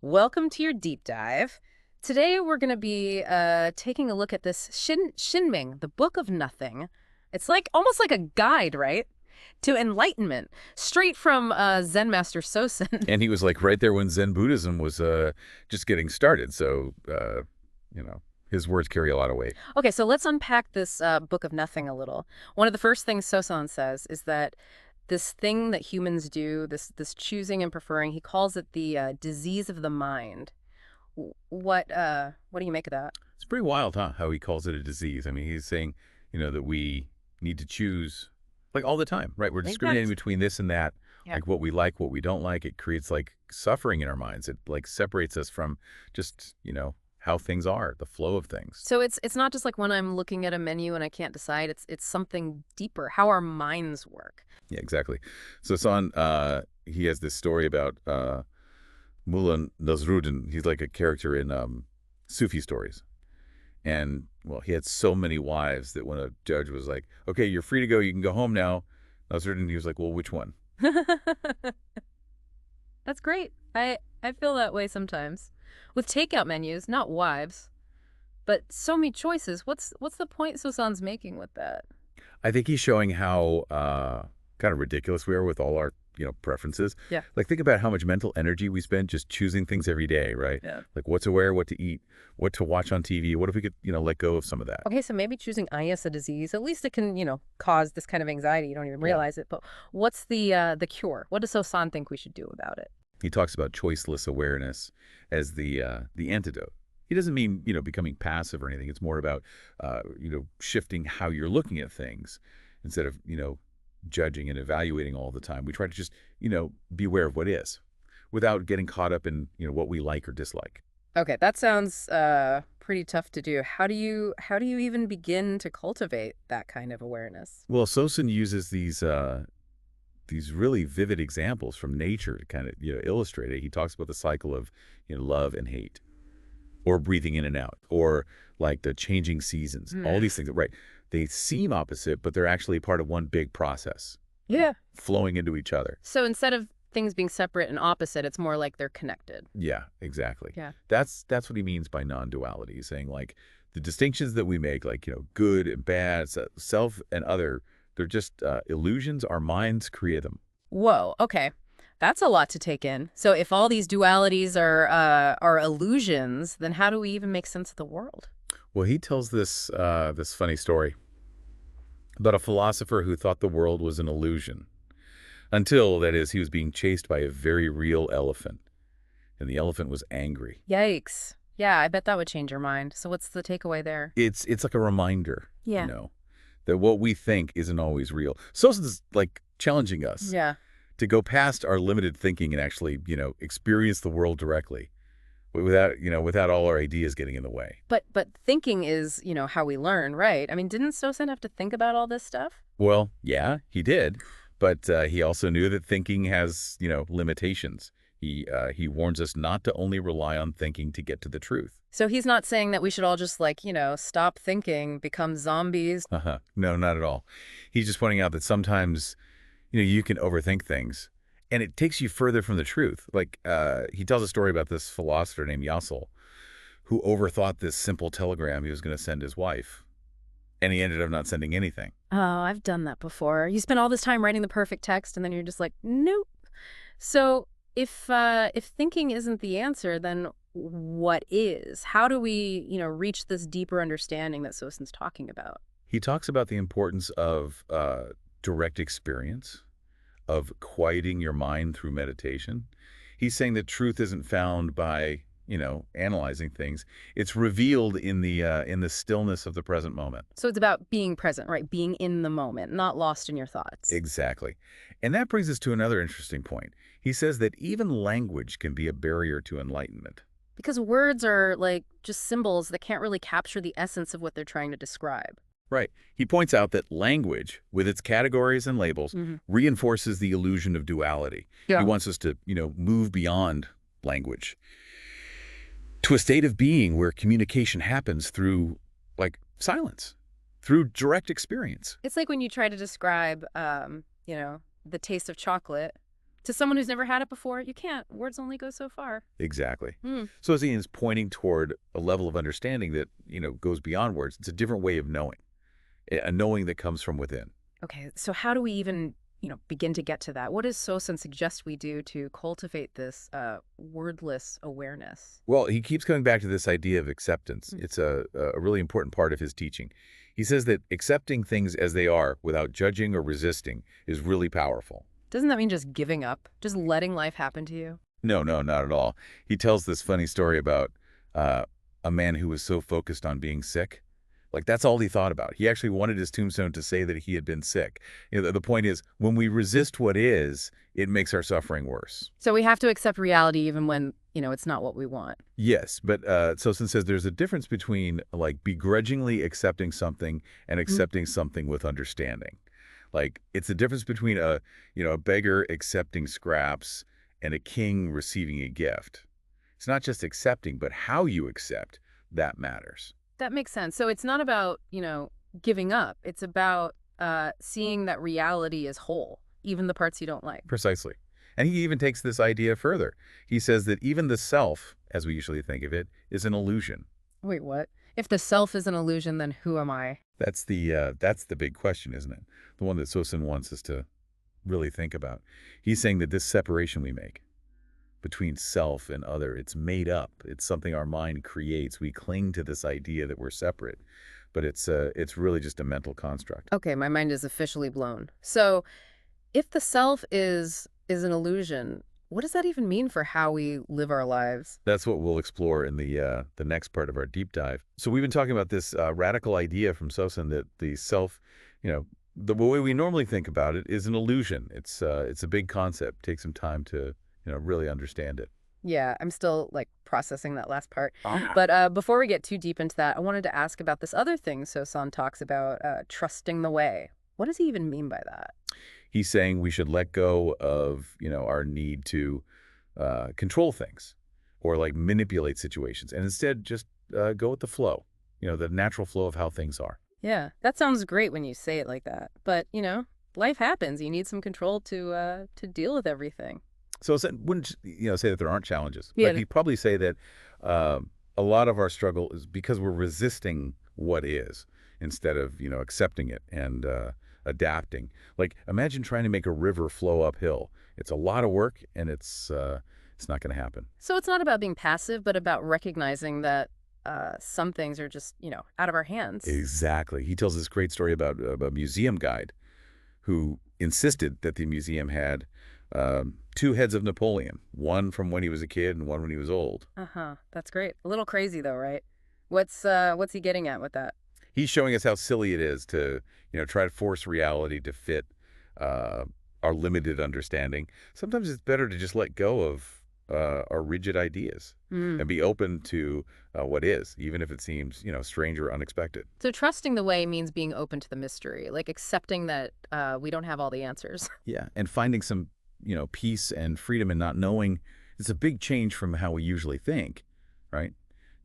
Welcome to your deep dive. Today we're going to be taking a look at this Hsin Ming, the Book of Nothing. It's like almost like a guide, right? To enlightenment, straight from Zen Master Sosan. And he was like right there when Zen Buddhism was just getting started. So, you know, his words carry a lot of weight. Okay, so let's unpack this Book of Nothing a little. One of the first things Sosan says is that this thing that humans do, this choosing and preferring, he calls it the disease of the mind. What do you make of that? It's pretty wild, huh? How he calls it a disease. I mean, he's saying, that we need to choose like all the time, right? We're I think discriminating that's between this and that, yeah. like what we like, what we don't like. It creates like suffering in our minds. It like separates us from just, how things are, the flow of things. So it's not just like when I'm looking at a menu and I can't decide. It's something deeper. How our minds work. Yeah, exactly. So Son, he has this story about Mullah Nasruddin. He's like a character in Sufi stories. And, well, he had so many wives that when a judge was like, okay, you're free to go, you can go home now, Nasruddin, he was like, well, which one? That's great. I feel that way sometimes with takeout menus, not wives, but so many choices. What's the point Sosan's making with that? I think he's showing how kind of ridiculous we are with all our, preferences. Yeah. Like, think about how much mental energy we spend just choosing things every day, right? Yeah. Like what to wear, what to eat, what to watch on TV. What if we could, let go of some of that? Okay, so maybe choosing eye is a disease. At least it can, cause this kind of anxiety. You don't even realize it. But what's the cure? What does Sosan think we should do about it? He talks about choiceless awareness as the antidote. He doesn't mean, becoming passive or anything. It's more about, shifting how you're looking at things instead of, judging and evaluating all the time. We try to just, be aware of what is without getting caught up in, what we like or dislike. Okay, that sounds pretty tough to do. How do you even begin to cultivate that kind of awareness? Well, Sosin uses these really vivid examples from nature to kind of, illustrate it. He talks about the cycle of, love and hate, or breathing in and out, or like the changing seasons, all these things, right? They seem opposite, but they're actually part of one big process, Yeah. flowing into each other. So instead of things being separate and opposite, it's more like they're connected. Yeah, exactly. Yeah. That's what he means by non-duality. He's saying like the distinctions that we make, like, good and bad, self and other, they're just illusions. Our minds create them. Whoa, okay. That's a lot to take in. So if all these dualities are illusions, then how do we even make sense of the world? Well, he tells this funny story about a philosopher who thought the world was an illusion until, that is, he was being chased by a very real elephant, and the elephant was angry. Yikes. Yeah, I bet that would change your mind. So what's the takeaway there? It's like a reminder, Yeah. that what we think isn't always real. Sosa's like challenging us Yeah. to go past our limited thinking and actually, experience the world directly without all our ideas getting in the way. But thinking is, how we learn, right? I mean, didn't Sosan have to think about all this stuff? Well, yeah, he did. But he also knew that thinking has, limitations. He warns us not to only rely on thinking to get to the truth. So he's not saying that we should all just like, stop thinking, become zombies. No, not at all. He's just pointing out that sometimes, you can overthink things, and it takes you further from the truth. Like, he tells a story about this philosopher named Yassel, who overthought this simple telegram he was going to send his wife, and he ended up not sending anything. Oh, I've done that before. You spend all this time writing the perfect text, and then you're just like, nope. So if thinking isn't the answer, then what is? How do we, reach this deeper understanding that Sosan's talking about? He talks about the importance of direct experience, of quieting your mind through meditation. He's saying that truth isn't found by, analyzing things. It's revealed in the stillness of the present moment. So it's about being present, right? Being in the moment, not lost in your thoughts. Exactly. And that brings us to another interesting point. He says that even language can be a barrier to enlightenment. Because words are like just symbols that can't really capture the essence of what they're trying to describe. Right. He points out that language, with its categories and labels, reinforces the illusion of duality. Yeah. He wants us to, move beyond language to a state of being where communication happens through, like, silence, through direct experience. It's like when you try to describe, the taste of chocolate To someone who's never had it before, you can't. Words only go so far. Exactly. Hmm. So Hsin is pointing toward a level of understanding that, goes beyond words. It's a different way of knowing, a knowing that comes from within. Okay, so how do we even, begin to get to that? What does Sosan suggest we do to cultivate this wordless awareness? Well, he keeps coming back to this idea of acceptance. Hmm. It's a really important part of his teaching. He says that accepting things as they are without judging or resisting is really powerful. Doesn't that mean just giving up? Just letting life happen to you? No, no, not at all. He tells this funny story about uh, a man who was so focused on being sick. Like, that's all he thought about. He actually wanted his tombstone to say that he had been sick. The point is, when we resist what is, it makes our suffering worse. So we have to accept reality even when, it's not what we want. Yes, but Sosin says there's a difference between, like, begrudgingly accepting something and Mhm. accepting something with understanding. Like, it's the difference between a beggar accepting scraps and a king receiving a gift. It's not just accepting, but how you accept, that matters. That makes sense. So it's not about, giving up. It's about seeing that reality is whole, even the parts you don't like. Precisely. And he even takes this idea further. He says that even the self, as we usually think of it, is an illusion. Wait, what? If the self is an illusion, then who am I? That's the big question, isn't it? The one that Sosin wants us to really think about. He's saying that this separation we make between self and other, it's made up. It's something our mind creates. We cling to this idea that we're separate, but it's really just a mental construct. Okay, my mind is officially blown. So if the self is an illusion, what does that even mean for how we live our lives? That's what we'll explore in the next part of our deep dive. So we've been talking about this radical idea from Sosin that the self, the way we normally think about it is an illusion. It's a big concept. Take some time to really understand it. Yeah, I'm still like processing that last part. But before we get too deep into that, I wanted to ask about this other thing Sosan talks about, trusting the way. What does he even mean by that? He's saying we should let go of our need to control things or like manipulate situations, and instead just go with the flow. The natural flow of how things are. Yeah, that sounds great when you say it like that. But, life happens. You need some control to deal with everything. So it wouldn't say that there aren't challenges, Yeah. but he'd probably say that a lot of our struggle is because we're resisting what is instead of accepting it and adapting. Like, imagine trying to make a river flow uphill. It's a lot of work, and it's not going to happen. So it's not about being passive, but about recognizing that some things are just, out of our hands. Exactly. He tells this great story about a museum guide who insisted that the museum had two heads of Napoleon, one from when he was a kid and one when he was old. Uh-huh. That's great. A little crazy though, right? What's he getting at with that? He's showing us how silly it is to, try to force reality to fit our limited understanding. Sometimes it's better to just let go of our rigid ideas Mm. and be open to what is, even if it seems, strange or unexpected. So trusting the way means being open to the mystery, like accepting that we don't have all the answers. Yeah, and finding some, peace and freedom in not knowing. It's a big change from how we usually think, right?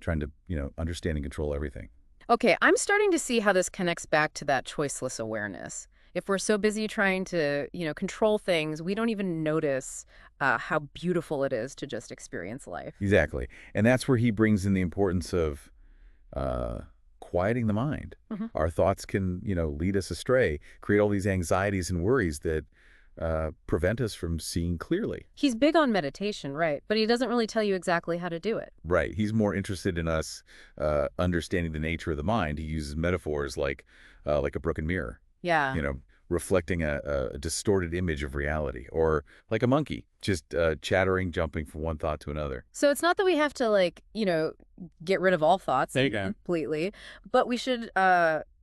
Trying to, understand and control everything. Okay, I'm starting to see how this connects back to that choiceless awareness. If we're so busy trying to, control things, we don't even notice how beautiful it is to just experience life. Exactly. And that's where he brings in the importance of quieting the mind. Mhm. Our thoughts can, lead us astray, create all these anxieties and worries that prevent us from seeing clearly. He's big on meditation, right? But he doesn't really tell you exactly how to do it. Right. He's more interested in us understanding the nature of the mind. He uses metaphors like a broken mirror, Yeah. reflecting a distorted image of reality, or like a monkey, just chattering, jumping from one thought to another. So it's not that we have to, like, get rid of all thoughts There you go. completely, but we should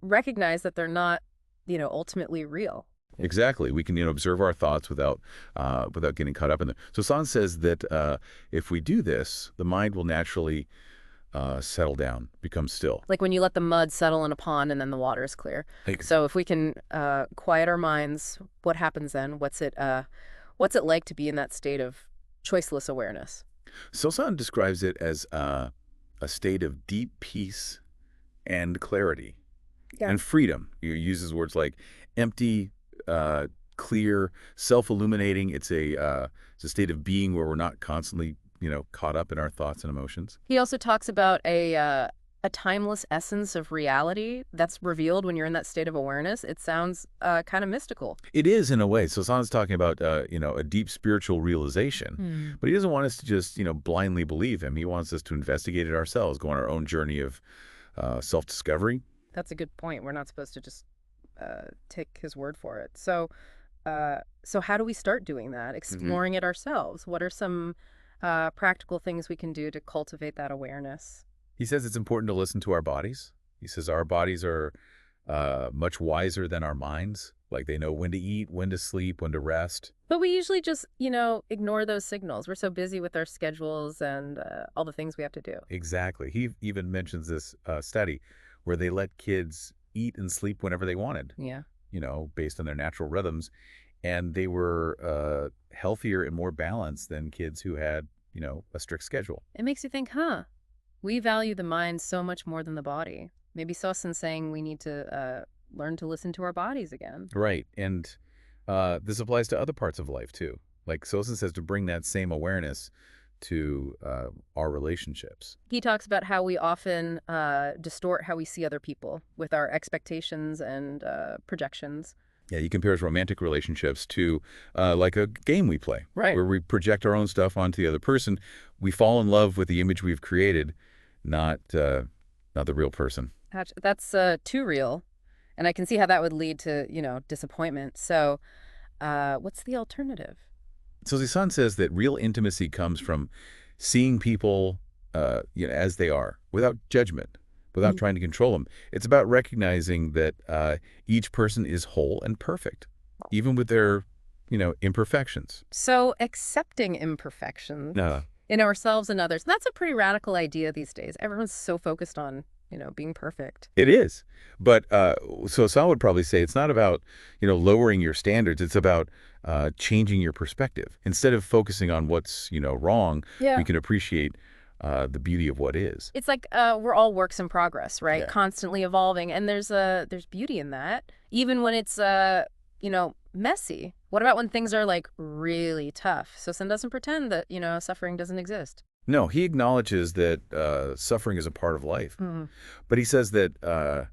recognize that they're not, ultimately real. Exactly. We can observe our thoughts without getting caught up in them. So San says that if we do this, the mind will naturally settle down, become still. Like when you let the mud settle in a pond and then the water is clear. Like, So if we can quiet our minds, what happens then? What's it like to be in that state of choiceless awareness? Sosan describes it as a state of deep peace and clarity Yeah. and freedom. He uses words like empty, clear, self-illuminating. It's a state of being where we're not constantly, caught up in our thoughts and emotions. He also talks about a timeless essence of reality that's revealed when you're in that state of awareness. It sounds kind of mystical. It is in a way. So Sosan's talking about, a deep spiritual realization, but he doesn't want us to just, blindly believe him. He wants us to investigate it ourselves, go on our own journey of self-discovery. That's a good point. We're not supposed to just take his word for it. So how do we start doing that, exploring it ourselves? What are some practical things we can do to cultivate that awareness? He says it's important to listen to our bodies. He says our bodies are much wiser than our minds. Like they know when to eat, when to sleep, when to rest. But we usually just, ignore those signals. We're so busy with our schedules and all the things we have to do. Exactly. He even mentions this study where they let kids eat and sleep whenever they wanted, Yeah. Based on their natural rhythms. And they were healthier and more balanced than kids who had, a strict schedule. It makes you think, we value the mind so much more than the body. Maybe Sosan's saying we need to learn to listen to our bodies again. Right. And this applies to other parts of life, too. Like Sosan says, to bring that same awareness to our relationships. He talks about how we often distort how we see other people with our expectations and projections. Yeah, he compares romantic relationships to like a game we play, Right. where we project our own stuff onto the other person. We fall in love with the image we've created, not the real person. That's too real. And I can see how that would lead to, disappointment. So what's the alternative? So Sosan says that real intimacy comes from seeing people as they are, without judgment, without trying to control them. It's about recognizing that each person is whole and perfect, even with their, imperfections. So accepting imperfections No. in ourselves and others, that's a pretty radical idea these days. Everyone's so focused on, being perfect. It is. But so Sosan would probably say it's not about, lowering your standards. It's about changing your perspective. Instead of focusing on what's, wrong, Yeah. we can appreciate the beauty of what is. It's like we're all works in progress, right? Yeah. Constantly evolving. And there's beauty in that, even when it's, messy. What about when things are like really tough? Sosan doesn't pretend that, suffering doesn't exist. No, he acknowledges that suffering is a part of life. Mhm. But he says that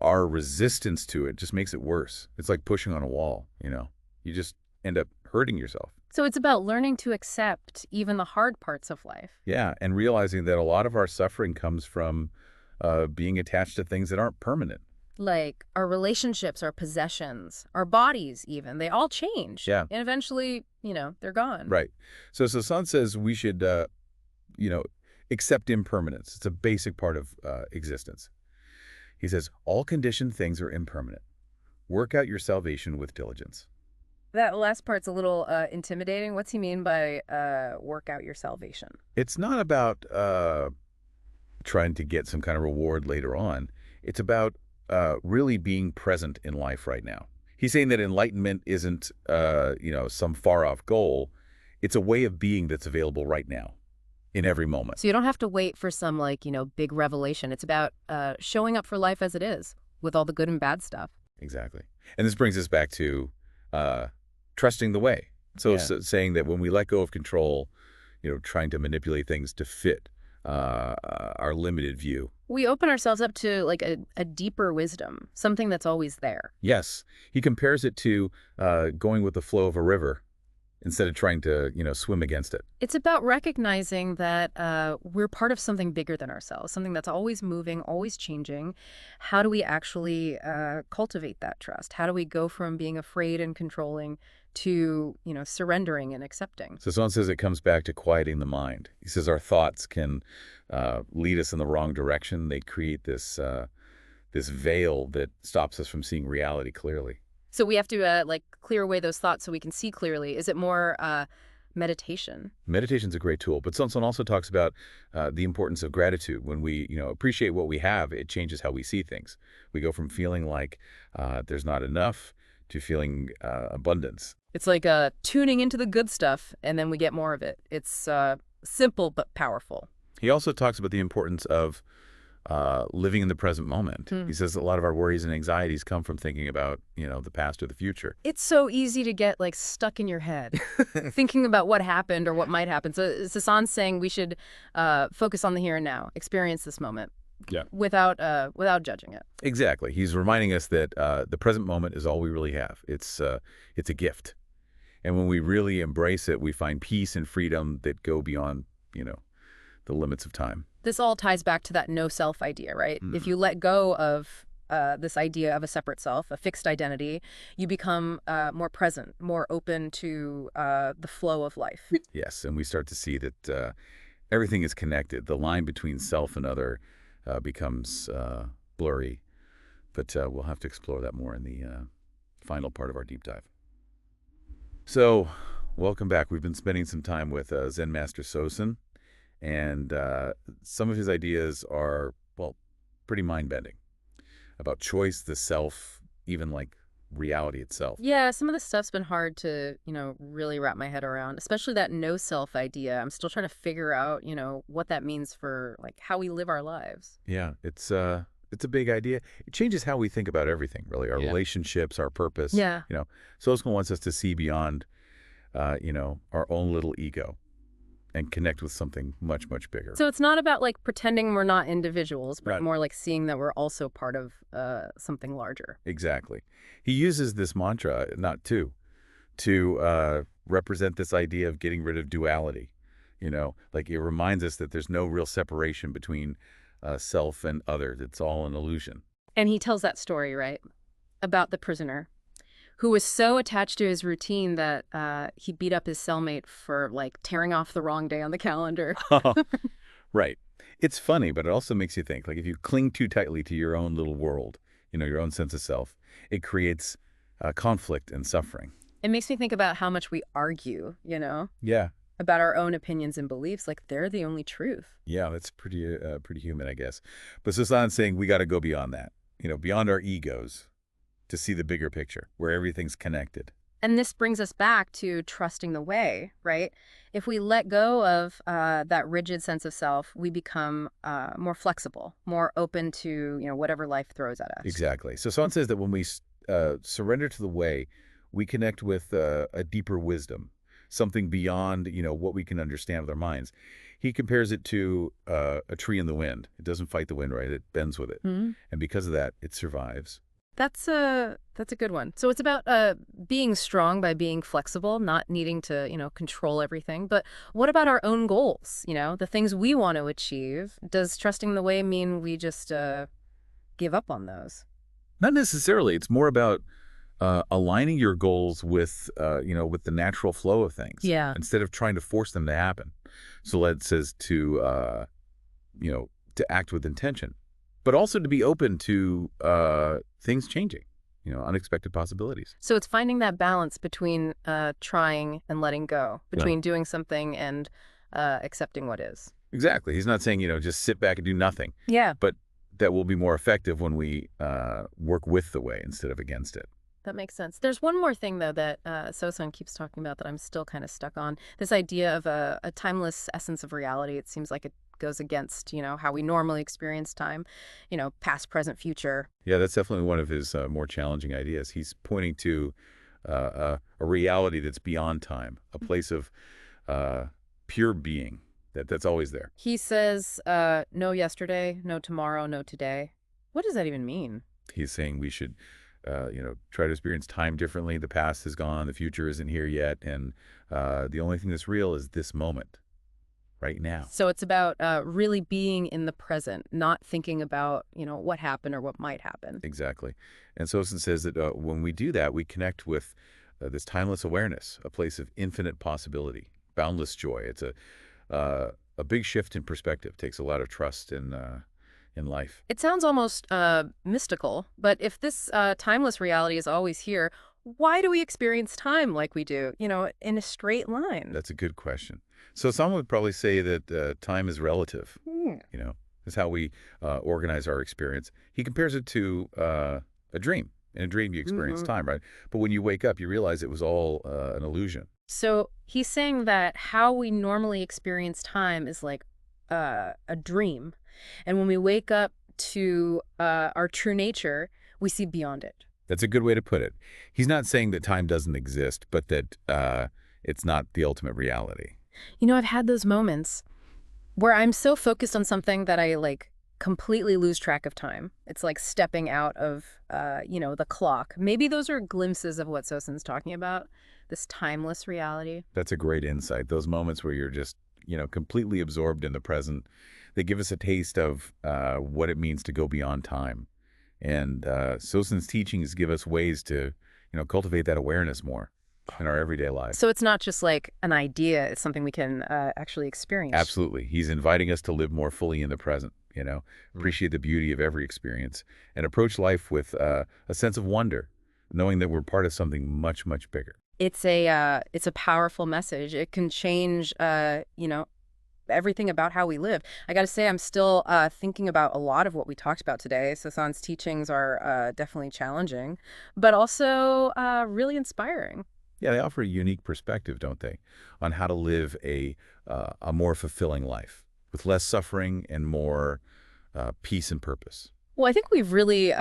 our resistance to it just makes it worse. It's like pushing on a wall, You just end up hurting yourself. So it's about learning to accept even the hard parts of life. Yeah, and realizing that a lot of our suffering comes from being attached to things that aren't permanent. Like our relationships, our possessions, our bodies even, they all change. Yeah. And eventually, they're gone. Right. So Sosan says we should, accept impermanence. It's a basic part of existence. He says, all conditioned things are impermanent. Work out your salvation with diligence. That last part's a little intimidating. What's he mean by work out your salvation? It's not about trying to get some kind of reward later on. It's about really being present in life right now. He's saying that enlightenment isn't, some far-off goal. It's a way of being that's available right now, in every moment. So you don't have to wait for some big revelation. It's about showing up for life as it is with all the good and bad stuff. Exactly. And this brings us back to trusting the way. So, Yeah. Saying that when we let go of control, trying to manipulate things to fit our limited view. We open ourselves up to like a deeper wisdom, something that's always there. Yes. He compares it to going with the flow of a river instead of trying to, swim against it. It's about recognizing that we're part of something bigger than ourselves, something that's always moving, always changing. How do we actually cultivate that trust? How do we go from being afraid and controlling to, surrendering and accepting? So Sosan says it comes back to quieting the mind. He says our thoughts can lead us in the wrong direction. They create this veil that stops us from seeing reality clearly. So we have to clear away those thoughts so we can see clearly. Is it more meditation? Meditation's a great tool, but Sosan also talks about the importance of gratitude. When we, appreciate what we have, it changes how we see things. We go from feeling like there's not enough to feeling abundance. It's like tuning into the good stuff, and then we get more of it. It's simple but powerful. He also talks about the importance of living in the present moment. Hmm. He says that a lot of our worries and anxieties come from thinking about, the past or the future. It's so easy to get like stuck in your head, thinking about what happened or what might happen. So Sosan's saying we should focus on the here and now, experience this moment. Yeah. Without judging it. Exactly. He's reminding us that the present moment is all we really have. It's a gift. And when we really embrace it, we find peace and freedom that go beyond, the limits of time. This all ties back to that no self idea, right? Mm. If you let go of this idea of a separate self, a fixed identity, you become more present, more open to the flow of life. Yes, and we start to see that everything is connected. The line between self and other becomes blurry, but we'll have to explore that more in the final part of our deep dive. So, welcome back. We've been spending some time with Zen Master Sosan, and some of his ideas are, well, pretty mind-bending about choice, the self, even like reality itself. Yeah, some of this stuff's been hard to, really wrap my head around, especially that no self idea. I'm still trying to figure out, what that means for like how we live our lives. Yeah, it's a big idea. It changes how we think about everything, really. Our relationships, our purpose. Yeah. Sosan wants us to see beyond, our own little ego and connect with something much, much bigger. So it's not about like pretending we're not individuals, but Right. more like seeing that we're also part of something larger. Exactly. He uses this mantra, not to represent this idea of getting rid of duality. Like it reminds us that there's no real separation between self and other. It's all an illusion. And he tells that story, right? About the prisoner who was so attached to his routine that he beat up his cellmate for like tearing off the wrong day on the calendar. Right. It's funny, but it also makes you think, like if you cling too tightly to your own little world, your own sense of self, it creates conflict and suffering. It makes me think about how much we argue, Yeah. about our own opinions and beliefs, like they're the only truth. Yeah, that's pretty human, I guess. But Sosan's saying we got to go beyond that, beyond our egos to see the bigger picture where everything's connected. And this brings us back to trusting the way, right? If we let go of that rigid sense of self, we become more flexible, more open to, whatever life throws at us. Exactly. So Sosan says that when we surrender to the way, we connect with a deeper wisdom, something beyond, what we can understand with our minds. He compares it to a tree in the wind. It doesn't fight the wind, right? It bends with it. Mm-hmm. And because of that, it survives. That's a good one. So it's about being strong by being flexible, not needing to, control everything. But what about our own goals? The things we want to achieve. Does trusting the way mean we just give up on those? Not necessarily. It's more about aligning your goals with, with the natural flow of things. Yeah. Instead of trying to force them to happen. So it says to act with intention, but also to be open to things changing, unexpected possibilities. So it's finding that balance between trying and letting go, between doing something and accepting what is. Exactly. He's not saying, just sit back and do nothing. Yeah. But that will be more effective when we work with the way instead of against it. That makes sense. There's one more thing, though, that Sosan keeps talking about that I'm still kind of stuck on. This idea of a timeless essence of reality. It seems like it goes against, how we normally experience time, past, present, future. Yeah, that's definitely one of his more challenging ideas. He's pointing to a reality that's beyond time, a place of pure being that's always there. He says, no yesterday, no tomorrow, no today. What does that even mean? He's saying we should try to experience time differently. The past is gone. The future isn't here yet. And the only thing that's real is this moment, right now. So it's about really being in the present, not thinking about, what happened or what might happen. Exactly. And Sosan says that when we do that, we connect with this timeless awareness, a place of infinite possibility, boundless joy. It's a big shift in perspective. It takes a lot of trust in life. It sounds almost mystical, but if this timeless reality is always here, why do we experience time like we do, in a straight line? That's a good question. So some would probably say that time is relative. Is how we organize our experience. He compares it to a dream. In a dream, you experience time, right? But when you wake up, you realize it was all an illusion. So he's saying that how we normally experience time is like a dream. And when we wake up to our true nature, we see beyond it. That's a good way to put it. He's not saying that time doesn't exist, but that it's not the ultimate reality. I've had those moments where I'm so focused on something that I like completely lose track of time. It's like stepping out of, the clock. Maybe those are glimpses of what Sosan's talking about, this timeless reality. That's a great insight. Those moments where you're just, completely absorbed in the present, they give us a taste of what it means to go beyond time. And Sosan's teachings give us ways to, cultivate that awareness more in our everyday lives. So it's not just like an idea, it's something we can actually experience. Absolutely. He's inviting us to live more fully in the present, appreciate the beauty of every experience, and approach life with a sense of wonder, knowing that we're part of something much, much bigger. It's a powerful message. It can change, everything about how we live. I got to say, I'm still thinking about a lot of what we talked about today. Sosan's teachings are definitely challenging, but also really inspiring. Yeah, they offer a unique perspective, don't they, on how to live a more fulfilling life with less suffering and more peace and purpose. Well, I think we've really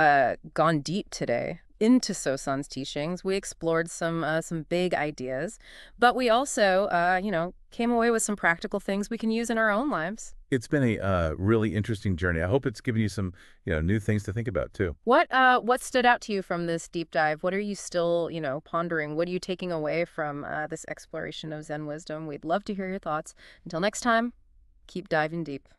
gone deep today into Sosan's teachings. We explored some big ideas, but we also, came away with some practical things we can use in our own lives. It's been a really interesting journey. I hope it's given you some, new things to think about too. What stood out to you from this deep dive? What are you still, pondering? What are you taking away from this exploration of Zen wisdom? We'd love to hear your thoughts. Until next time, keep diving deep.